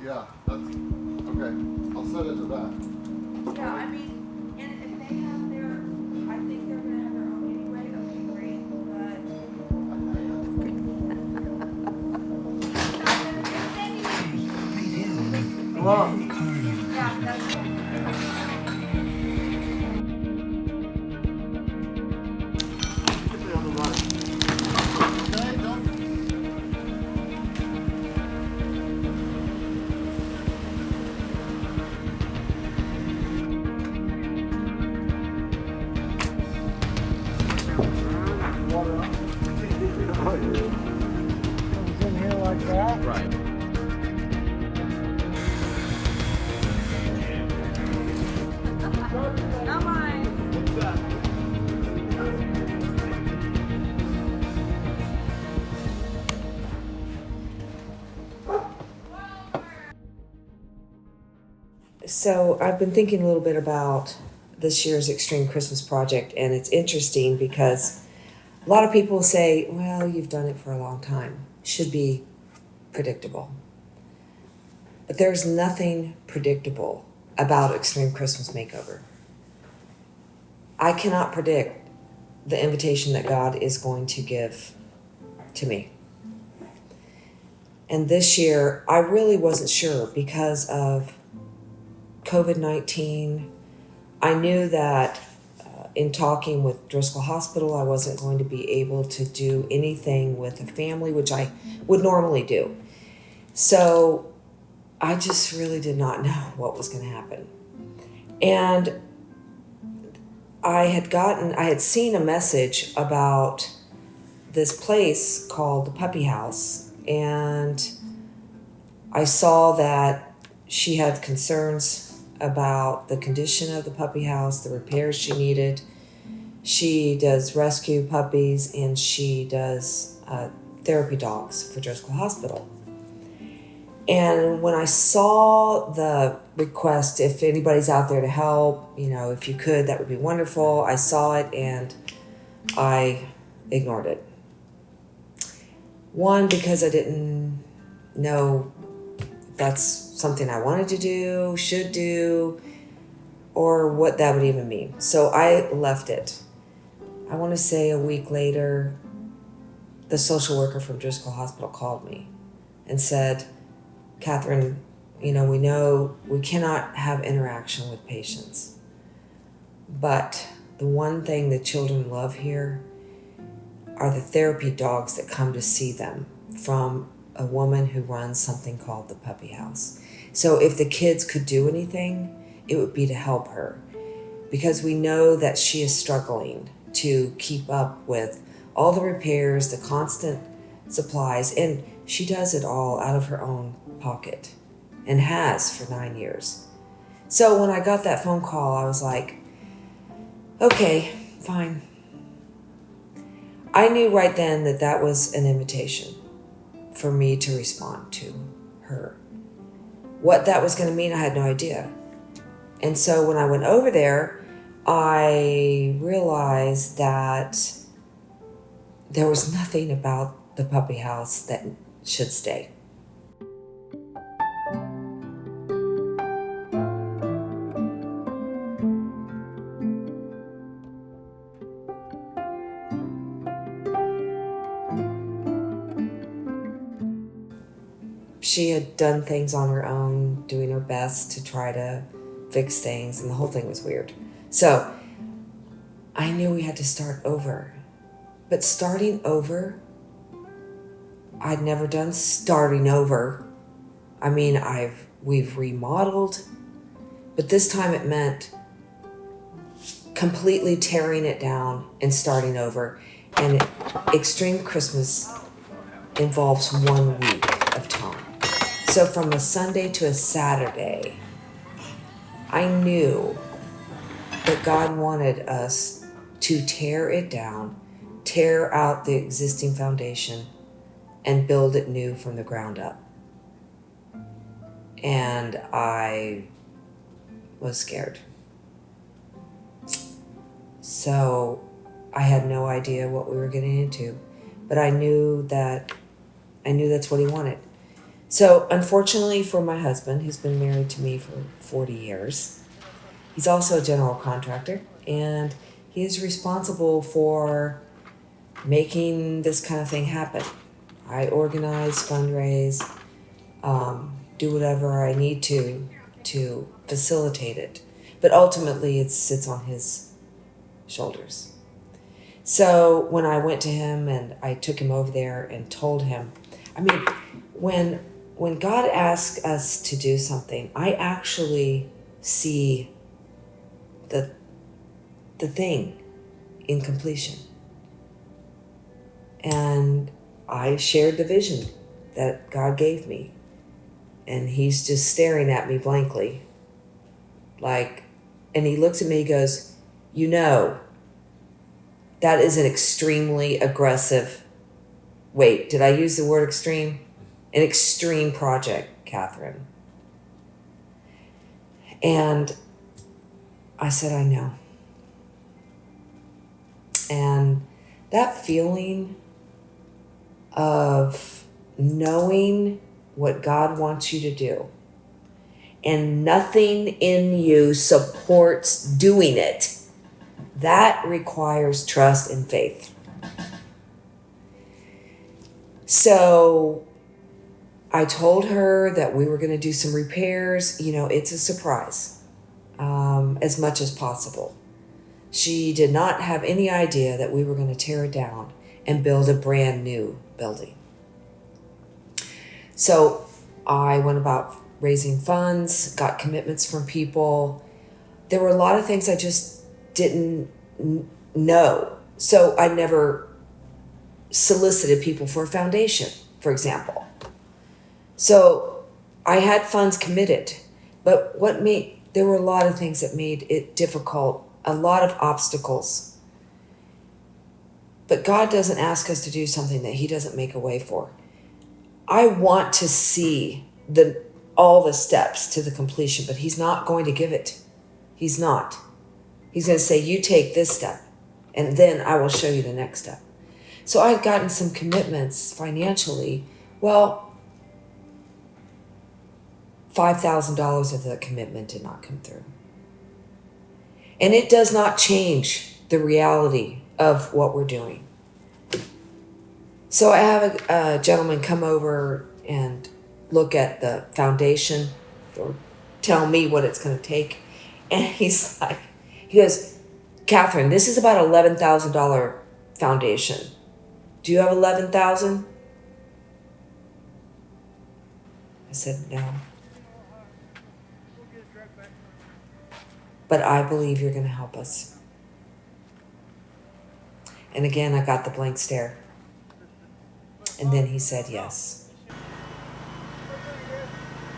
Yeah, that's okay. I'll set it to that. Yeah, I mean, and if they have their, I think they're gonna have their own anyway. Okay, great, but Come on. yeah, that's it. Get me on the run. Okay, don't. Water up. Comes in here like that. Right. Not mine. What's that? So I've been thinking a little bit about this year's Extreme Christmas project, and it's interesting because a lot of people say, well, you've done it for a long time. Should be predictable. But there's nothing predictable about Extreme Christmas Makeover. I cannot predict the invitation that God is going to give to me. And this year, I really wasn't sure because of COVID-19. I knew that in talking with Driscoll Hospital, I wasn't going to be able to do anything with a family, which I would normally do. So I just really did not know what was going to happen. And I had seen a message about this place called the Puppy House, and I saw that she had concerns about the condition of the puppy house, the repairs she needed. She does rescue puppies, and she does therapy dogs for Driscoll Hospital. And when I saw the request, if anybody's out there to help, if you could, that would be wonderful. I saw it and I ignored it. One, because I didn't know if that's something I wanted to do, should do, or what that would even mean. So I left it. I want to say a week later, the social worker from Driscoll Hospital called me and said, Catherine, we know we cannot have interaction with patients, but the one thing the children love here are the therapy dogs that come to see them from a woman who runs something called the Puppy House. So if the kids could do anything, it would be to help her, because we know that she is struggling to keep up with all the repairs, the constant supplies, and she does it all out of her own pocket and has for 9 years. So when I got that phone call, I was like, okay, fine. I knew right then that that was an invitation for me to respond to her. What that was going to mean, I had no idea. And so when I went over there, I realized that there was nothing about the puppy house that should stay. She had done things on her own, doing her best to try to fix things, and the whole thing was weird. So I knew we had to start over. But starting over, I'd never done starting over. I mean, we've remodeled, but this time it meant completely tearing it down and starting over. And Extreme Christmas involves 1 week of time. So from a Sunday to a Saturday, I knew that God wanted us to tear it down, tear out the existing foundation, and build it new from the ground up. And I was scared. So I had no idea what we were getting into, but I knew that's what he wanted. So, unfortunately for my husband, who's been married to me for 40 years, he's also a general contractor, and he is responsible for making this kind of thing happen. I organize, fundraise, do whatever I need to facilitate it. But ultimately, it sits on his shoulders. So when I went to him and I took him over there and told him, I mean, when God asks us to do something, I actually see the thing in completion. And I shared the vision that God gave me. And he's just staring at me blankly. And he looks at me and goes, you know, that is an extremely aggressive, wait, did I use the word extreme? An extreme project, Catherine. And I said, I know. And that feeling of knowing what God wants you to do and nothing in you supports doing it, that requires trust and faith. So I told her that we were going to do some repairs. You know, it's a surprise, as much as possible. She did not have any idea that we were going to tear it down and build a brand new building. So I went about raising funds, got commitments from people. There were a lot of things I just didn't know. So I never solicited people for a foundation, for example. So I had funds committed, but there were a lot of things that made it difficult, a lot of obstacles. But God doesn't ask us to do something that he doesn't make a way for. I want to see all the steps to the completion, but he's not going to give it. He's not. He's going to say, you take this step, and then I will show you the next step. So I've gotten some commitments financially. Well, $5,000 of the commitment did not come through. And it does not change the reality of what we're doing. So I have a gentleman come over and look at the foundation or tell me what it's going to take. And he goes, Catherine, this is about $11,000 foundation. Do you have $11,000? I said, no. But I believe you're going to help us. And again, I got the blank stare. And then he said yes.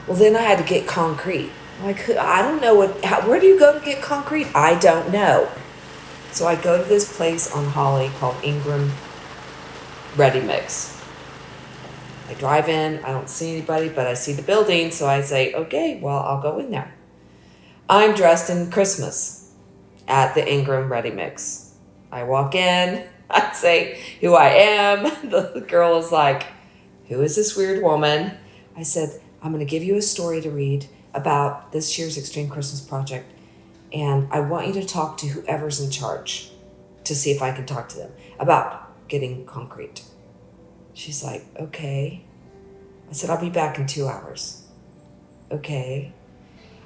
Well, then I had to get concrete. I don't know where do you go to get concrete? I don't know. So I go to this place on Holly called Ingram Ready Mix. I drive in, I don't see anybody, but I see the building, so I say, okay, well, I'll go in there. I'm dressed in Christmas at the Ingram Ready Mix. I walk in, I say who I am. The girl is like, who is this weird woman? I said, I'm going to give you a story to read about this year's Extreme Christmas Project, and I want you to talk to whoever's in charge to see if I can talk to them about getting concrete. She's like, okay. I said, I'll be back in 2 hours. Okay.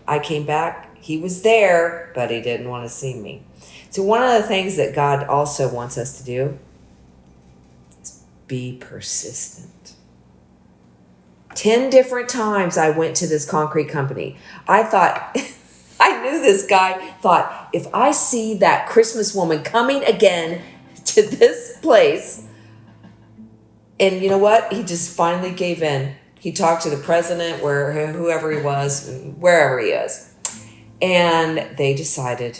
I came back. He was there, but he didn't want to see me. So one of the things that God also wants us to do is be persistent. 10 different times I went to this concrete company. I thought, I knew this guy thought, if I see that Christmas woman coming again to this place, and you know what? He just finally gave in. He talked to the president, whoever he was, wherever he is. And they decided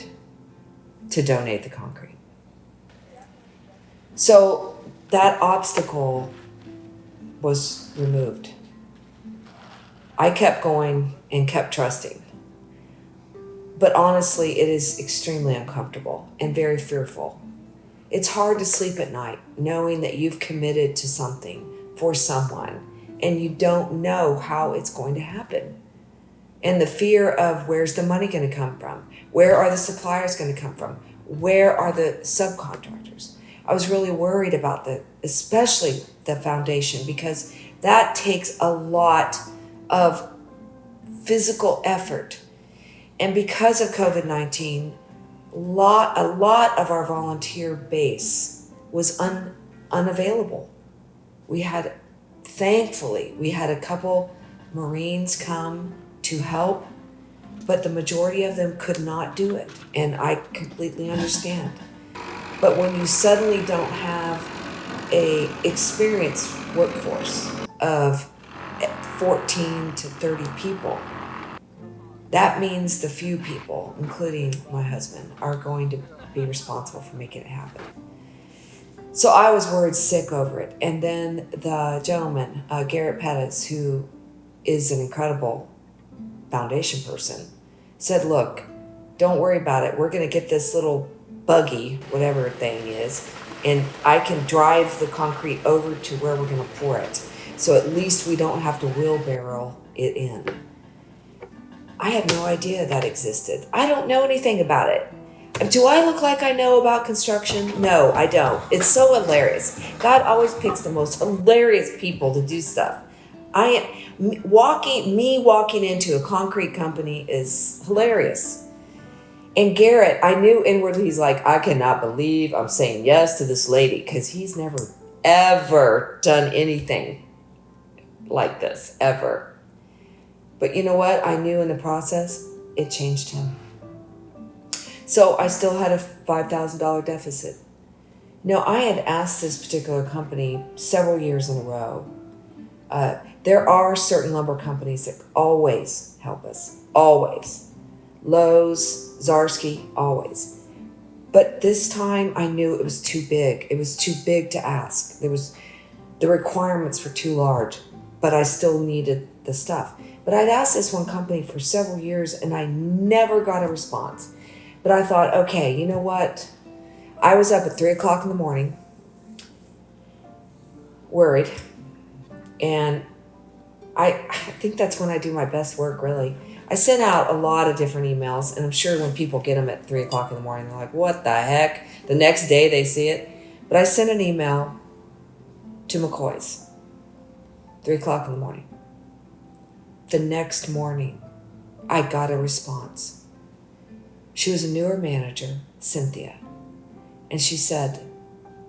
to donate the concrete. So that obstacle was removed. I kept going and kept trusting. But honestly, it is extremely uncomfortable and very fearful. It's hard to sleep at night knowing that you've committed to something for someone and you don't know how it's going to happen. And the fear of where's the money going to come from? Where are the suppliers going to come from? Where are the subcontractors? I was really worried about especially the foundation, because that takes a lot of physical effort. And because of COVID-19, a lot of our volunteer base was unavailable. Thankfully, we had a couple Marines come to help, but the majority of them could not do it. And I completely understand. But when you suddenly don't have a experienced workforce of 14 to 30 people, that means the few people, including my husband, are going to be responsible for making it happen. So I was worried sick over it. And then the gentleman, Garrett Pettis, who is an incredible foundation person, said, look, don't worry about it. We're going to get this little buggy, whatever thing is, and I can drive the concrete over to where we're going to pour it. So at least we don't have to wheelbarrow it in. I had no idea that existed. I don't know anything about it. Do I look like I know about construction? No, I don't. It's so hilarious. God always picks the most hilarious people to do stuff. Me walking into a concrete company is hilarious. And Garrett, I knew inwardly, he's like, I cannot believe I'm saying yes to this lady, because he's never, ever done anything like this, ever. But you know what? I knew in the process, it changed him. So I still had a $5,000 deficit. Now, I had asked this particular company several years in a row. There are certain lumber companies that always help us, always. Lowe's, Zarski, always. But this time I knew it was too big. It was too big to ask. The requirements were too large, but I still needed the stuff. But I'd asked this one company for several years and I never got a response. But I thought, okay, you know what? I was up at 3 o'clock in the morning, worried. And I think that's when I do my best work, really. I sent out a lot of different emails, and I'm sure when people get them at 3 o'clock in the morning, they're like, what the heck? The next day they see it. But I sent an email to McCoy's, 3 o'clock in the morning. The next morning, I got a response. She was a newer manager, Cynthia, and she said,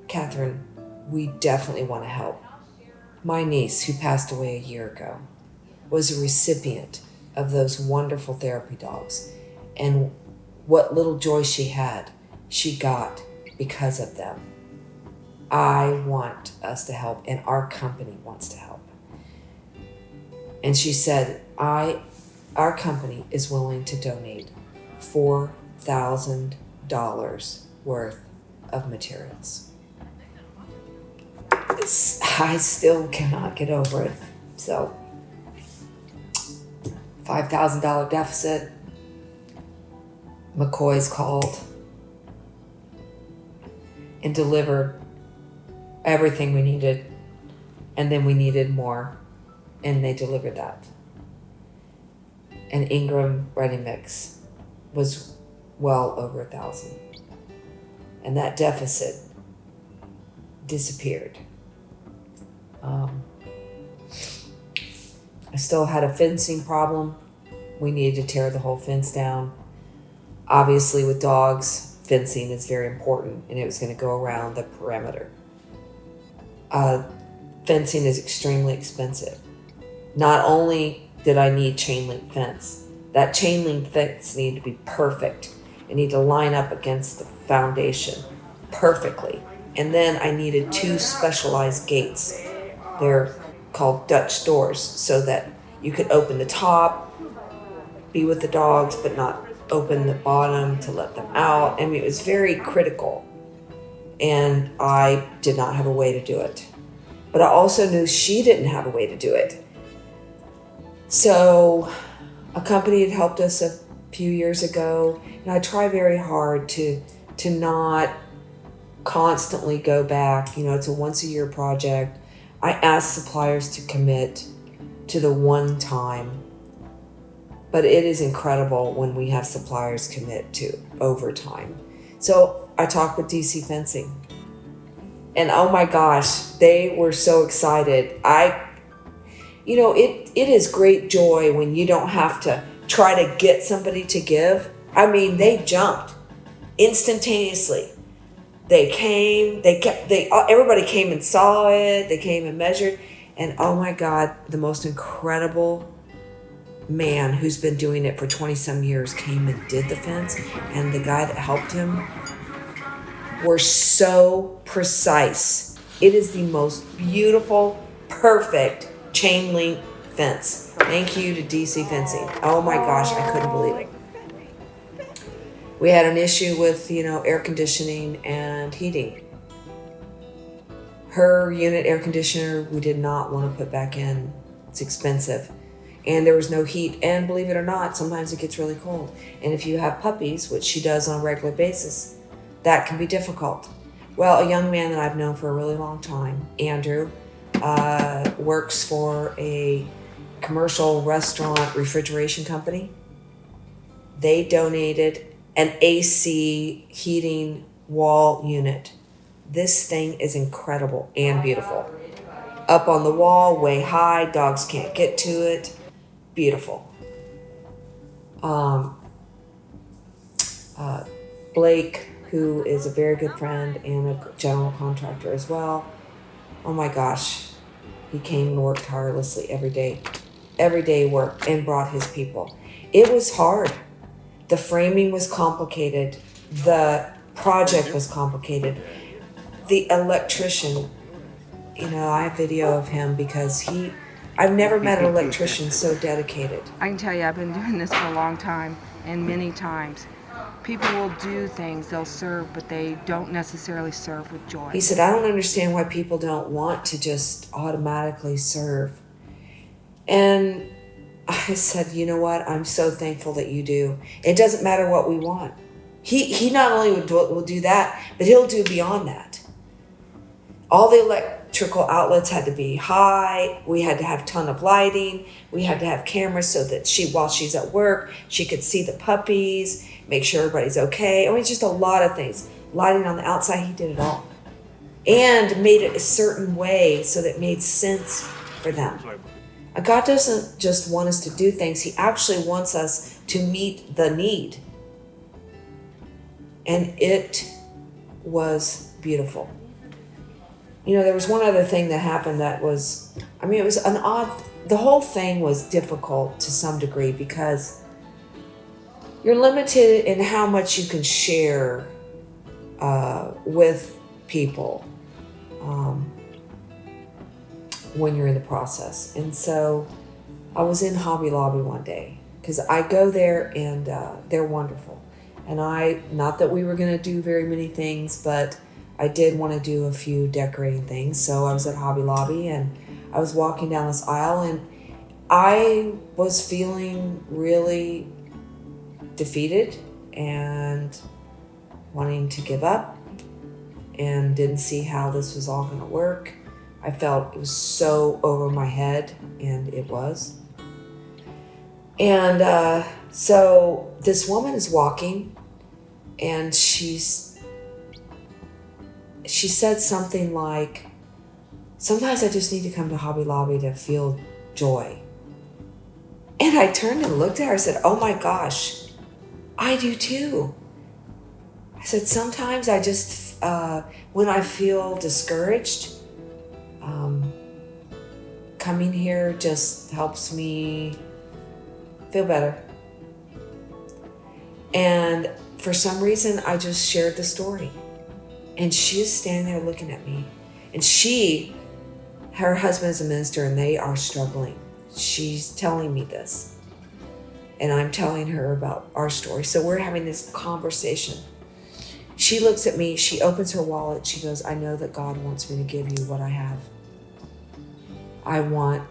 Catherine, we definitely want to help. My niece, who passed away a year ago, was a recipient of those wonderful therapy dogs. And what little joy she had, she got because of them. I want us to help, and our company wants to help. And she said, our company is willing to donate $4,000 worth of materials. I still cannot get over it. So, $5,000 deficit. McCoy's called and delivered everything we needed, and then we needed more, and they delivered that. And Ingram Ready Mix was well over 1,000, and that deficit disappeared. I still had a fencing problem. We needed to tear the whole fence down. Obviously, with dogs, fencing is very important, and it was going to go around the perimeter. Fencing is extremely expensive. Not only did I need chain link fence, that chain link fence needed to be perfect. It needed to line up against the foundation perfectly. And then I needed 2 specialized gates. They're called Dutch doors, so that you could open the top, be with the dogs, but not open the bottom to let them out. I mean, it was very critical, and I did not have a way to do it. But I also knew she didn't have a way to do it. So a company had helped us a few years ago, and I try very hard to not constantly go back. You know, it's a once a year project. I ask suppliers to commit to the one time, but it is incredible when we have suppliers commit to overtime. So I talked with DC Fencing, and oh my gosh, they were so excited. It is great joy when you don't have to try to get somebody to give. I mean, they jumped instantaneously. They came, everybody came and saw it. They came and measured. And oh my God, the most incredible man who's been doing it for 20 some years came and did the fence. And the guy that helped him were so precise. It is the most beautiful, perfect chain link fence. Thank you to DC Fencing. Oh my gosh, I couldn't believe it. We had an issue with, air conditioning and heating. Her unit air conditioner, we did not want to put back in. It's expensive. And there was no heat. And believe it or not, sometimes it gets really cold. And if you have puppies, which she does on a regular basis, that can be difficult. Well, a young man that I've known for a really long time, Andrew, works for a commercial restaurant refrigeration company. They donated an AC heating wall unit. This thing is incredible and beautiful. Up on the wall, way high, dogs can't get to it. Beautiful. Blake, who is a very good friend and a general contractor as well. Oh my gosh, he came and worked tirelessly every day worked and brought his people. It was hard. The framing was complicated. The project was complicated. The electrician, I have video of him because I've never met an electrician so dedicated. I can tell you, I've been doing this for a long time, and many times people will do things, they'll serve, but they don't necessarily serve with joy. He said, I don't understand why people don't want to just automatically serve. And I said, you know what? I'm so thankful that you do. It doesn't matter what we want. He not only will do that, but he'll do beyond that. All the electrical outlets had to be high. We had to have a ton of lighting. We had to have cameras so that while she's at work, she could see the puppies, make sure everybody's okay. I mean, just a lot of things. Lighting on the outside, he did it all. And made it a certain way so that it made sense for them. God doesn't just want us to do things. He actually wants us to meet the need. And it was beautiful. There was one other thing that happened that was, it was the whole thing was difficult to some degree because you're limited in how much you can share with people when you're in the process. And so I was in Hobby Lobby one day because I go there and they're wonderful. And not that we were going to do very many things, but I did want to do a few decorating things. So I was at Hobby Lobby and I was walking down this aisle and I was feeling really defeated and wanting to give up and didn't see how this was all going to work. I felt it was so over my head, and it was. And so this woman is walking, and she said something like, sometimes I just need to come to Hobby Lobby to feel joy. And I turned and looked at her and said, oh my gosh, I do too. I said, sometimes I just, when I feel discouraged, coming here just helps me feel better. And for some reason, I just shared the story. And she is standing there looking at me. And her husband is a minister and they are struggling. She's telling me this. And I'm telling her about our story. So we're having this conversation. She looks at me, she opens her wallet, she goes, I know that God wants me to give you what I have. I want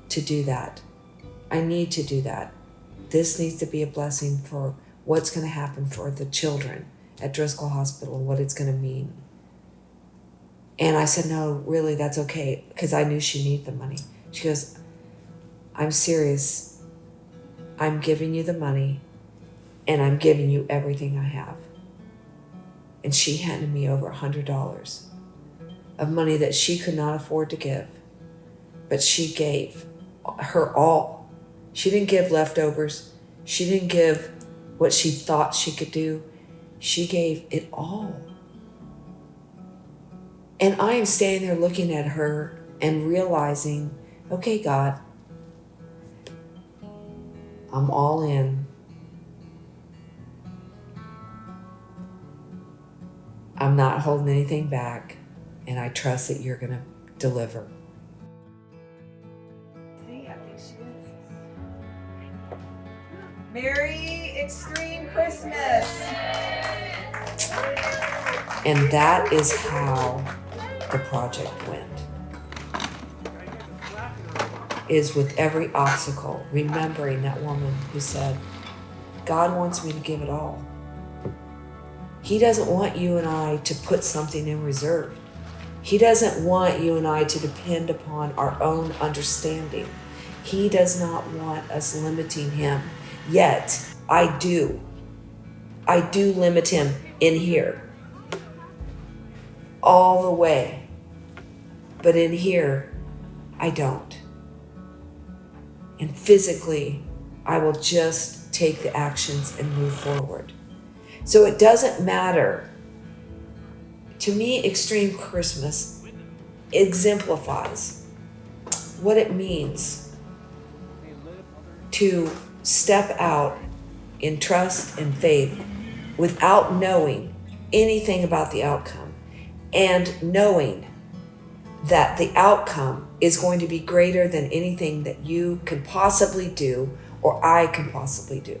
to do that. I need to do that. This needs to be a blessing for what's going to happen for the children at Driscoll Hospital and what it's going to mean. And I said, no, really, that's okay, because I knew she needed the money. She goes, I'm serious. I'm giving you the money, and I'm giving you everything I have. And she handed me over $100 of money that she could not afford to give, but she gave her all. She didn't give leftovers. She didn't give what she thought she could do. She gave it all. And I am standing there looking at her and realizing, okay, God, I'm all in. I'm not holding anything back, and I trust that you're going to deliver. See, I think she is. Merry Extreme Christmas! And that is how the project went. Is with every obstacle, remembering that woman who said, God wants me to give it all. He doesn't want you and I to put something in reserve. He doesn't want you and I to depend upon our own understanding. He does not want us limiting him. Yet, I do. I do limit him in here. All the way. But in here, I don't. And physically, I will just take the actions and move forward. So it doesn't matter. To me, Extreme Christmas exemplifies what it means to step out in trust and faith without knowing anything about the outcome, and knowing that the outcome is going to be greater than anything that you can possibly do or I can possibly do.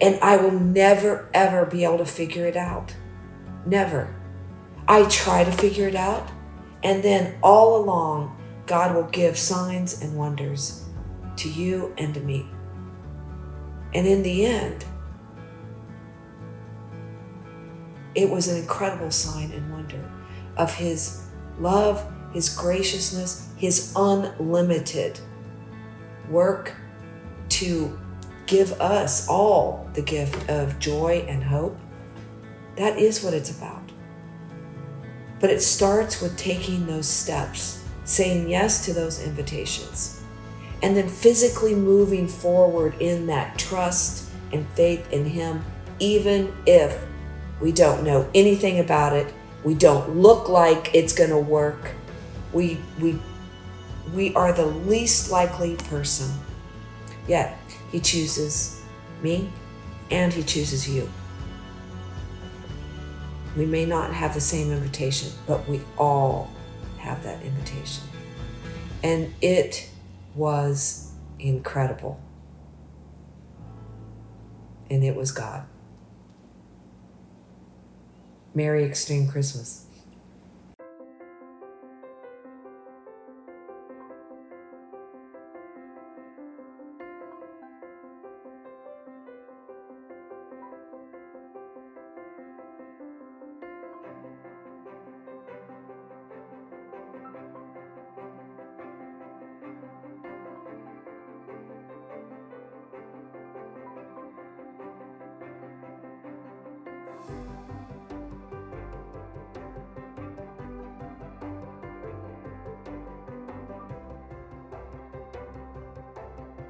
And I will never, ever be able to figure it out. Never. I try to figure it out, and then all along, God will give signs and wonders to you and to me. And in the end, it was an incredible sign and wonder of his love, his graciousness, his unlimited work to give us all the gift of joy and hope. That is what it's about. But it starts with taking those steps, saying yes to those invitations, and then physically moving forward in that trust and faith in him, even if we don't know anything about it, we don't look like it's going to work. We are the least likely person. Yet he chooses me and he chooses you. We may not have the same invitation, but we all have that invitation. And it was incredible. And it was God. Merry Extreme Christmas.